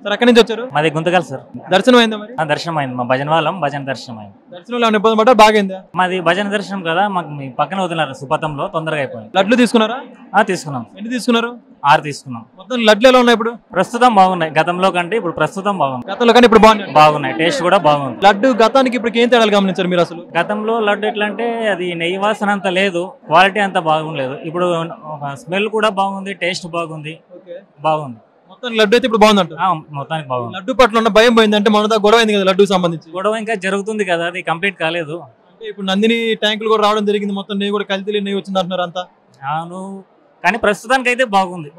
Sir ఎక్కడి నుంచి వచ్చారు? మాది గుంతకల్ సార్. దర్శనం అయిందా మరి? దర్శనం అయింది. మా భజన వాళ్ళం భజన దర్శనం అయింది. దర్శనంలో ఏమైనా ఇబ్బంది పడ్డా బాగైందా? మాది భజన దర్శనం కదా, మాకు మీ పక్కన వదిలినారు సుపథంలో, తొందరగా అయిపోయింది. లడ్లు తీసుకున్నారా? తీసుకున్నాం. ఎన్ని తీసుకున్నారు? 6 తీసుకున్నాం. మొత్తం లడ్లు ఎలా ఉన్నాయి ఇప్పుడు? ప్రస్తుతం బాగున్నాయి, గతంలో కంటే ఇప్పుడు ప్రస్తుతం బాగుంది. గతంలో కానీ ఇప్పుడు బాగున్నాయి, టేస్ట్ కూడా బాగుంది. లడ్డు గతానికి ఇప్పుడు ఏం తేడాలు గమనించారు మీరు అసలు? గతంలో లడ్డు ఎట్లా అంటే అది నెయ్యి వాసన అంత లేదు, క్వాలిటీ అంత బాగుండలేదు. ఇప్పుడు స్మెల్ కూడా బాగుంది, టేస్ట్ బాగుంది, బాగుంది. మొత్తం లడ్డు అయితే ఇప్పుడు బాగుంది అంట. మొత్తానికి బాగుంది. లడ్డు పట్ల ఉన్న భయం పోయిందంటే మన గొడవ అయింది కదా లడ్డుకి సంబంధించి. గొడవ ఇంకా జరుగుతుంది కదా, అది కంప్లీట్ కాలేదు. అంటే ఇప్పుడు నందిని ట్యాంకులు కూడా రావడం జరిగింది, మొత్తం నెయ్యి కూడా కల్తీ నెయ్యి వచ్చింది అంటున్నారు అంతా. అవును, కానీ ప్రస్తుతానికి అయితే బాగుంది.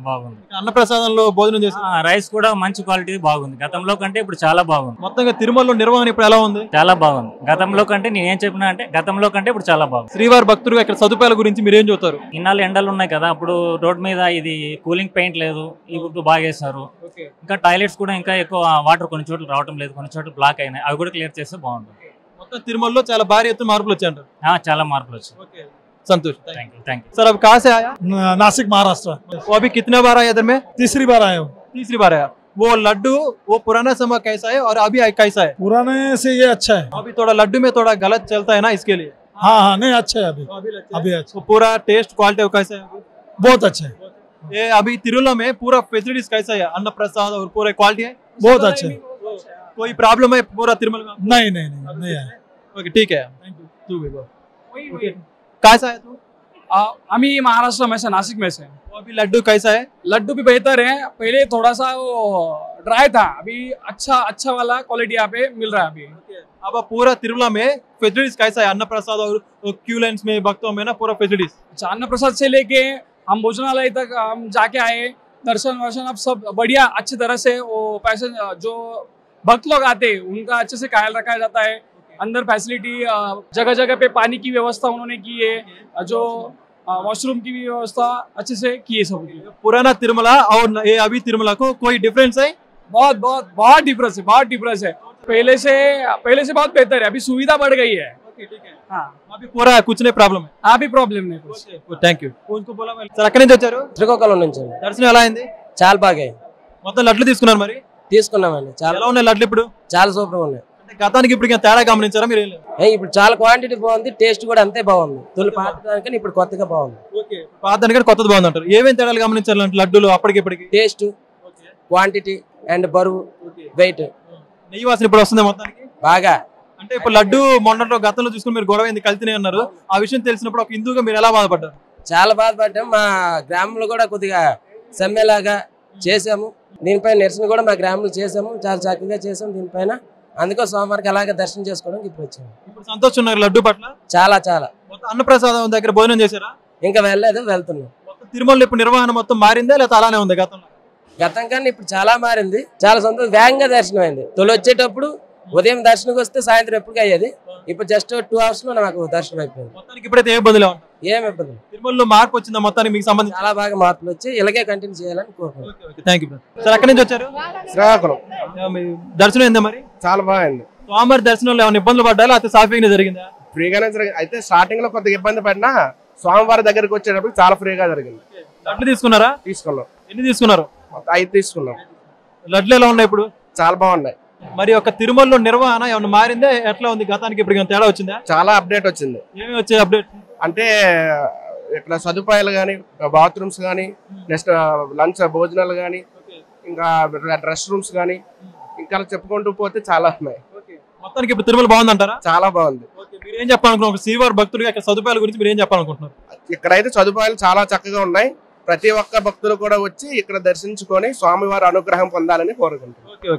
బాగుంది. అన్నప్రసాదంలో భోజనం చేసి రైస్ కూడా మంచి క్వాలిటీ బాగుంది, గతంలో కంటే ఇప్పుడు చాలా బాగుంది. మొత్తంగా తిరుమలలో నిర్వహణ ఇప్పుడు ఎలా ఉంది? చాలా బాగుంది. గతంలో కంటే నేనేం చెప్పినా అంటే గతంలో కంటే ఇప్పుడు చాలా బాగుంది. శ్రీవారి భక్తులుగా ఇక్కడ సదుపాయాల గురించి మీరు ఏం చెప్తారు? ఇన్నాళ్ళు ఎండలు ఉన్నాయి కదా, అప్పుడు రోడ్ మీద ఇది కూలింగ్ పెయింట్ లేదు, ఇప్పుడు బాగా వేస్తారు. ఇంకా టాయిలెట్స్ కూడా ఇంకా ఎక్కువ వాటర్ కొన్ని చోట్ల రావడం లేదు, కొన్ని చోట్ల బ్లాక్ అయినాయి, అవి కూడా క్లియర్ చేస్తే బాగుంటుంది. మొత్తం తిరుమలలో చాలా భారీ ఎత్తున మార్పులు వచ్చాయంటారు. చాలా మార్పులు వచ్చాయి. संतोष, थैंक यू। सर अब कहाँ से आया? नासिक महाराष्ट्र। वो अभी कितने बार आया इधर में? तीसरी बार आया हूँ। तीसरी बार आया। वो लड्डू वो पुराना समय कैसा है और अभी कैसा है? पुराने से ये अच्छा है। अभी थोड़ा लड्डू में थोड़ा गलत चलता है ना, इसके लिए। हाँ हाँ, नहीं अच्छा है अभी। अभी अच्छा। वो पूरा टेस्ट क्वालिटी कैसा है? बहुत अच्छा है। ये अभी तिरुमला में पूरा फैसिलिटीज कैसा है? अन्न प्रसाद और पूरा क्वालिटी है? बहुत अच्छा है। कोई प्रॉब्लम है पूरा तिरुमला में? नहीं नहीं नहीं है। ओके ठीक है, तू भी कैसा है? तू अभी महाराष्ट्र में से, नासिक में से। अभी लड्डू कैसा है? लड्डू भी बेहतर है, पहले थोड़ा सा वो ड्राई था, अभी अच्छा वाला क्वालिटी यहाँ पे मिल रहा है अभी। अब पूरा तिरुमला में फैसिलिटीज कैसा है? अन्न प्रसाद और क्यू लाइन्स में भक्तों में ना पूरा फैसिलिटीज। अच्छा, अन्न प्रसाद से लेके हम भोजनालय तक हम जाके आए, दर्शन वर्शन अब सब बढ़िया अच्छी तरह से, वो पैसे जो भक्त लोग आते हैं उनका अच्छे से ख्याल रखा जाता है। अंदर फैसिलिटी जगह जगह पे पानी की व्यवस्था उन्होंने की है, जो वॉशरूम की भी व्यवस्था अच्छे से की है सब। पुराना तिरुमला और ये अभी तिरुमला को कोई डिफरेंस है? बहुत डिफरेंस है, बहुत डिफरेंस है। पहले से बहुत बेहतर है, अभी सुविधा बढ़ गई है। हाँ, अभी पूरा कुछ नहीं प्रॉब्लम है? अभी प्रॉब्लम नहीं कुछ। Thank you. उनको बोला सर ఎక్కడి నుంచి వచ్చారు? శ్రీకాకుళం నుంచి। దర్శనం ఎలా అయింది? చాలా బాగా మొత్తం లడ్లు తీసుకున్నారు మరి? తీసుకున్నామండి। చాలా ఎలా ఉన్నాయి లడ్లు ఇప్పుడు? చాలా సూపర్ గా ఉన్నాయి। గతానికి ఇప్పుడు తేడా గమనించారా మీరు? ఇప్పుడు చాలా క్వాంటిటీ బాగుంది, టేస్ట్ కూడా అంతే బాగుంది। తొలి పాతదానికన్నా ఇప్పుడు కొత్తగా బాగుంది। పాతదానికన్నా కొత్తది బాగుంది అంటారు. ఏమేమి తేడాలు గమనించారు లడ్డూలు అప్పటికి ఇప్పటికి? టేస్ట్, క్వాంటిటీ అండ్ బరువు, వెయిట్, నెయ్యి వాసన ఇప్పుడు వస్తుంది మొత్తానికి బాగా। అంటే ఇప్పుడు లడ్డు మొన్నట్లో గతంలో చూసుకుని మీరు గొడవ అయింది, కల్తీనే అన్నారు. ఆ విషయం తెలిసినప్పుడు ఒక హిందూగా మీరు ఎలా బాధపడ్డారు? చాలా బాధపడ్డాం। మా గ్రామంలో కూడా కొద్దిగా సమ్మెలాగా చేసాము, దీనిపైన నిరసన కూడా మా గ్రామంలో చేసాము, చాలా చక్కగా చేసాము దీనిపైన। అందుకో సోమవారికి అలాగే దర్శనం చేసుకోవడానికి ఇప్పుడు వచ్చాము। ఇప్పుడు సంతోషం ఉన్నారు లడ్డు పట్ల? చాలా చాలా। అన్నప్రసాదం దగ్గర భోజనం చేశారా? ఇంకా వెళ్ళలేదు, వెళ్తున్నాం। తిరుమలలో ఇప్పుడు నిర్వహణ మొత్తం మారిందా లేదా అలానే ఉంది గతంలో? గతం కన్నా ఇప్పుడు చాలా మారింది, చాలా సంతోషం। వేగంగా దర్శనం అయింది। తొలి వచ్చేటప్పుడు ఉదయం దర్శనకు వస్తే సాయంత్రం ఎప్పుడు అయ్యేది, ఇప్పుడు జస్ట్ 2 hours లో నాకు దర్శనం అయిపోయింది। మొత్తానికి ఇప్పుడైతే ఏ ఇబ్బందులు ఏమి ఇబ్బంది? తిరుమలలో మార్పు వచ్చిందా మొత్తానికి మీకు సంబంధించి? చాలా బాగా మార్పులు వచ్చి ఇలాగే కంటిన్యూ చేయాలని కోరుకుంటున్నాను। Thank you sir. ఎక్కడి నుంచి వచ్చారు? శ్రీకాకుళం। దర్శనం అయిందా మరి? చాలా బాగుంది। స్వామివారి దర్శనంలో ఏమైనా ఇబ్బందులు పడ్డా లేకపోతే సాఫీగానే జరిగిందా? ఫ్రీగానే జరిగింది। అయితే స్టార్టింగ్ లో కొద్దిగా ఇబ్బంది పడినా స్వామివారి దగ్గరికి వచ్చేటప్పుడు చాలా ఫ్రీగా జరిగింది। లడ్లు తీసుకున్నారా? తీసుకున్నాం। ఎన్ని తీసుకున్నారు? 5 తీసుకున్నాం। లడ్లు ఎలా ఉన్నాయి ఇప్పుడు? చాలా బాగున్నాయి। మరి ఒక తిరుమలలో నిర్వహణ ఏమైనా మారిందా? ఎట్లా ఉంది గతానికి ఇప్పుడు తేడా వచ్చిందా? చాలా అప్డేట్ వచ్చింది। ఏమి వచ్చాయి అప్డేట్? అంటే ఇక్కడ సదుపాయాలు కానీ, బాత్రూమ్స్ కానీ, నెక్స్ట్ లంచ్ భోజనాలు కానీ, ఇంకా రెస్ట్ రూమ్స్ కానీ, ఇంకా చెప్పుకుంటూ పోతే చాలా ఉన్నాయి। మొత్తానికి ఇప్పుడు తిరుమల బాగుందంటారా? చాలా బాగుంది। మీరు ఏం చెప్పాలనుకుంటున్నారు? శ్రీవారి భక్తులుగా ఇక్కడ సదుపాయాల గురించి మీరు ఏం చెప్పాలనుకుంటున్నారు? ఇక్కడైతే సదుపాయాలు చాలా చక్కగా ఉన్నాయి। ప్రతి ఒక్క భక్తులు కూడా వచ్చి ఇక్కడ దర్శించుకొని స్వామివారి అనుగ్రహం పొందాలని కోరుకుంటున్నారు।